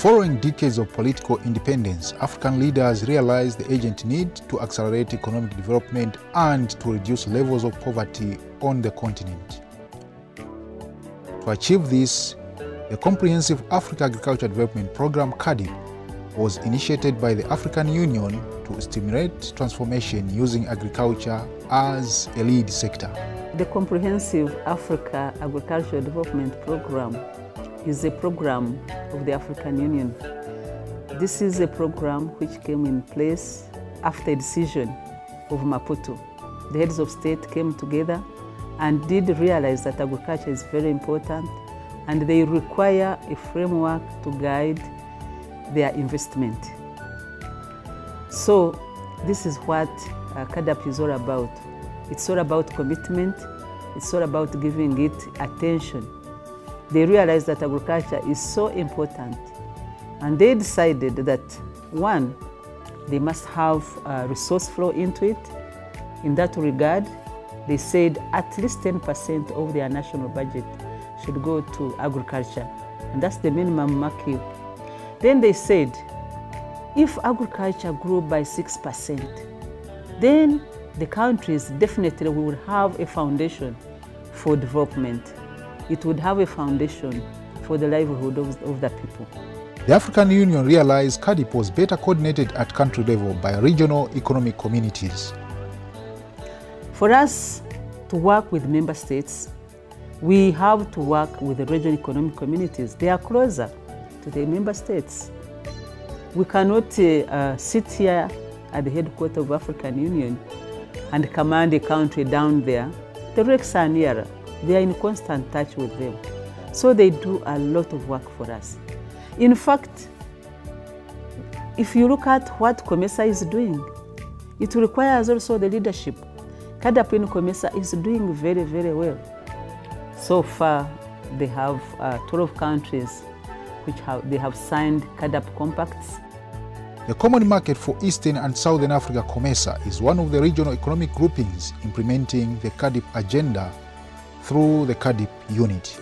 Following decades of political independence, African leaders realized the urgent need to accelerate economic development and to reduce levels of poverty on the continent. To achieve this, the Comprehensive Africa Agriculture Development Program (CAADP) was initiated by the African Union to stimulate transformation using agriculture as a lead sector. The Comprehensive Africa Agriculture Development Program is a program of the African Union. This is a program which came in place after a decision of Maputo. The heads of state came together and did realize that agriculture is very important and they require a framework to guide their investment. So this is what CAADP is all about. It's all about commitment, it's all about giving it attention. They realized that agriculture is so important and they decided that, one, they must have resource flow into it. In that regard, they said at least 10% of their national budget should go to agriculture, and that's the minimum market. Then they said, if agriculture grew by 6%, then the countries definitely will have a foundation for development. It would have a foundation for the livelihood of the people. The African Union realized CAADP was better coordinated at country level by regional economic communities. For us to work with member states, we have to work with the regional economic communities. They are closer to the member states. We cannot sit here at the headquarters of African Union and command a country down there. The RECs are nearer. They are in constant touch with them. So they do a lot of work for us. In fact, if you look at what COMESA is doing, it requires also the leadership. CAADP in COMESA is doing very, very well. So far, they have 12 countries which have signed CAADP compacts. The Common Market for Eastern and Southern Africa (COMESA) is one of the regional economic groupings implementing the CAADP agenda through the CAADP unit.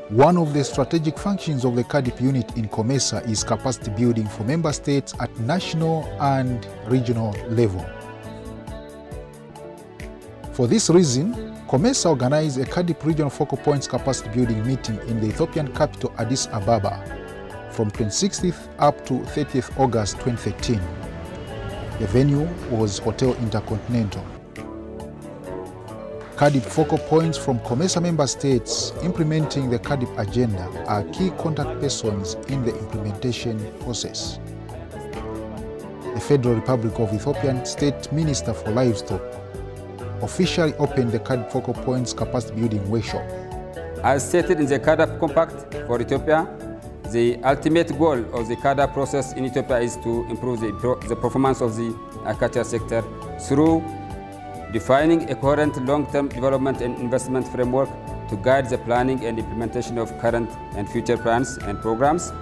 One of the strategic functions of the CAADP unit in COMESA is capacity building for member states at national and regional level. For this reason, COMESA organized a CAADP Regional Focal Points Capacity Building meeting in the Ethiopian capital Addis Ababa from 26th up to 30th August 2013. The venue was Hotel Intercontinental. CAADP focal points from COMESA member states implementing the CAADP agenda are key contact persons in the implementation process. The Federal Republic of Ethiopian State Minister for Livestock officially opened the CAADP focal points capacity building workshop. As stated in the CAADP Compact for Ethiopia, the ultimate goal of the CAADP process in Ethiopia is to improve the performance of the agriculture sector through defining a coherent long-term development and investment framework to guide the planning and implementation of current and future plans and programs,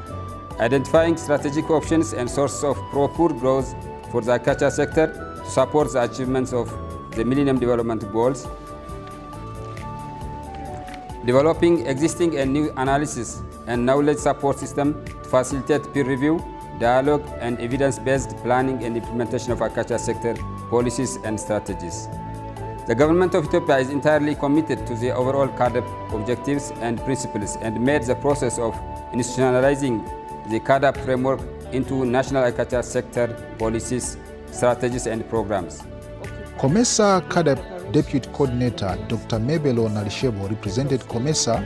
identifying strategic options and sources of procured growth for the agriculture sector to support the achievements of the Millennium Development Goals, developing existing and new analysis and knowledge support system to facilitate peer review, dialogue, and evidence-based planning and implementation of agriculture sector policies and strategies. The government of Ethiopia is entirely committed to the overall CAADP objectives and principles and made the process of institutionalizing the CAADP framework into national agriculture sector policies, strategies, and programs. COMESA CAADP Deputy Coordinator Dr. Mebelo Nalishebo represented COMESA,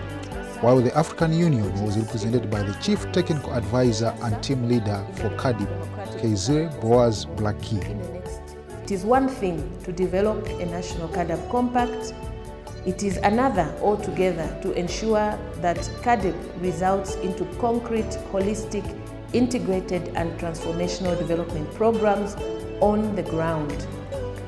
while the African Union was represented by the Chief Technical Advisor and Team Leader for CAADP, Keizere Boaz Blaki. It is one thing to develop a national CAADP compact. It is another altogether to ensure that CAADP results into concrete, holistic, integrated and transformational development programs on the ground.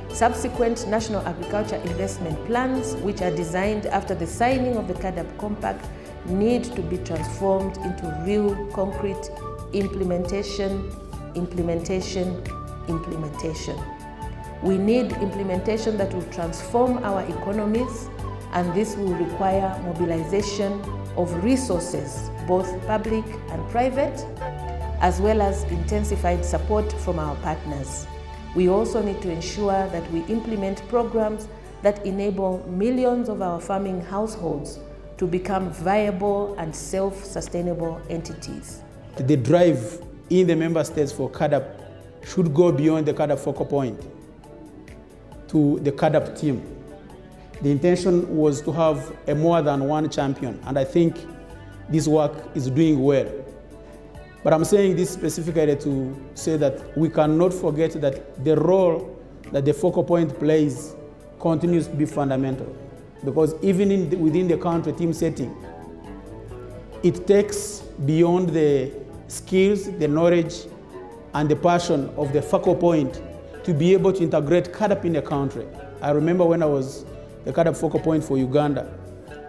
Subsequent national agriculture investment plans, which are designed after the signing of the CAADP compact, need to be transformed into real, concrete implementation. We need implementation that will transform our economies, and this will require mobilization of resources, both public and private, as well as intensified support from our partners. We also need to ensure that we implement programs that enable millions of our farming households to become viable and self-sustainable entities. The drive in the member states for CAADP should go beyond the CAADP focal point to the CAADP team. The intention was to have a more than one champion, and I think this work is doing well. But I'm saying this specifically to say that we cannot forget that the role that the focal point plays continues to be fundamental. Because even within the country team setting, it takes beyond the skills, the knowledge, and the passion of the focal point to be able to integrate CAADP in the country. I remember when I was the CAADP focal point for Uganda,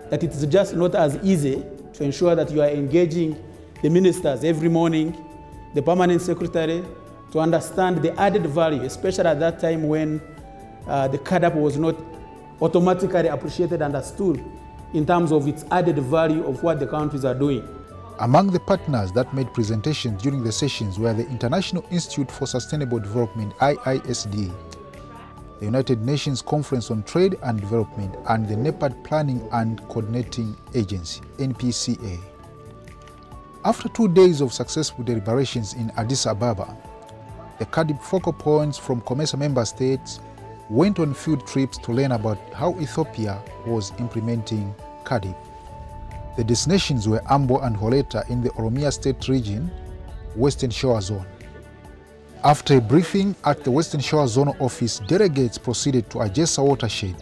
that it's just not as easy to ensure that you are engaging the ministers every morning, the permanent secretary, to understand the added value, especially at that time when the CAADP was not automatically appreciated and understood in terms of its added value of what the countries are doing. Among the partners that made presentations during the sessions were the International Institute for Sustainable Development, IISD, the United Nations Conference on Trade and Development, and the NEPAD Planning and Coordinating Agency, NPCA. After 2 days of successful deliberations in Addis Ababa, the CAADP focal points from COMESA member states went on field trips to learn about how Ethiopia was implementing CAADP. The destinations were Ambo and Holeta in the Oromia State region, Western Shore Zone. After a briefing at the Western Shore Zone office, delegates proceeded to Ajesa watershed.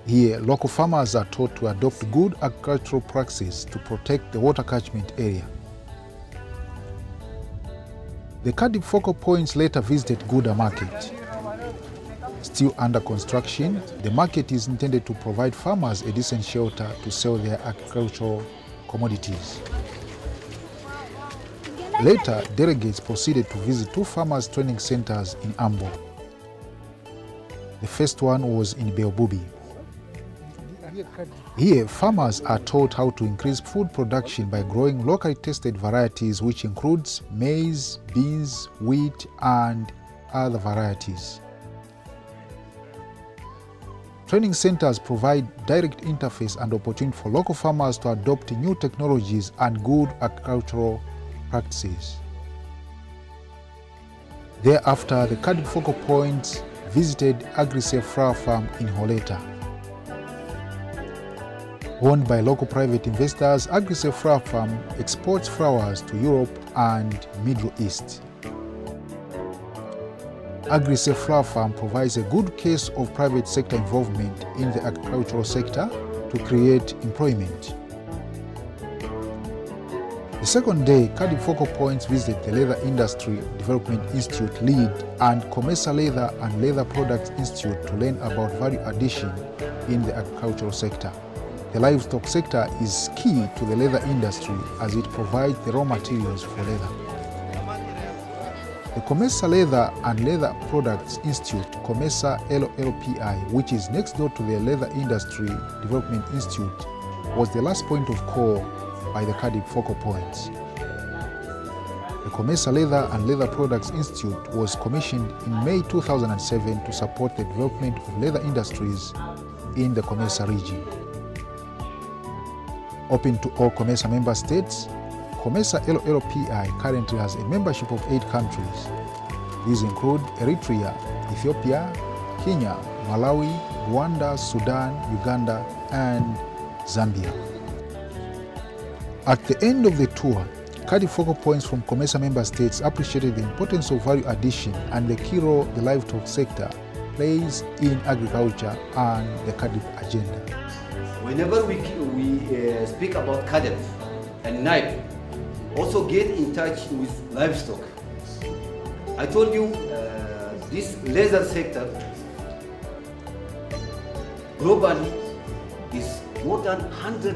Here, local farmers are taught to adopt good agricultural practices to protect the water catchment area. The CAADP focal points later visited Guda Market. Still under construction, the market is intended to provide farmers a decent shelter to sell their agricultural commodities. Later, delegates proceeded to visit 2 farmers' training centers in Ambo. The first one was in Beobubi. Here, farmers are taught how to increase food production by growing locally tested varieties, which includes maize, beans, wheat, and other varieties. Training centers provide direct interface and opportunity for local farmers to adopt new technologies and good agricultural practices. Thereafter, the CAADP focal points visited AgriSafe Flower Farm in Holeta. Owned by local private investors, AgriSafe Flower Farm exports flowers to Europe and Middle East. AgriSafe Flower Farm provides a good case of private sector involvement in the agricultural sector to create employment. The second day, CAADP focal points visited the Leather Industry Development Institute LEAD and COMESA Leather and Leather Products Institute to learn about value addition in the agricultural sector. The livestock sector is key to the leather industry as it provides the raw materials for leather. The COMESA Leather and Leather Products Institute, COMESA LLPI, which is next door to the Leather Industry Development Institute, was the last point of call by the CAADP focal points. The COMESA Leather and Leather Products Institute was commissioned in May 2007 to support the development of leather industries in the COMESA region. Open to all COMESA member states, COMESA LLPI currently has a membership of 8 countries. These include Eritrea, Ethiopia, Kenya, Malawi, Rwanda, Sudan, Uganda, and Zambia. At the end of the tour, CAADP focal points from COMESA member states appreciated the importance of value addition and the key role the livestock sector plays in agriculture and the CAADP agenda. Whenever we speak about CAADP and NIPE, also get in touch with livestock. I told you this leather sector globally is more than 100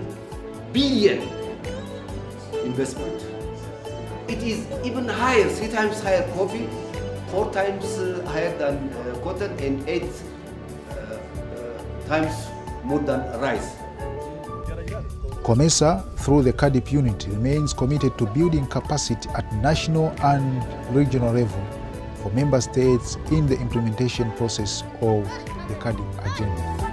billion investment. It is even higher, 3 times higher coffee, 4 times higher than cotton, and 8 times more than rice. COMESA, through the CAADP unit, remains committed to building capacity at national and regional level for member states in the implementation process of the CAADP agenda.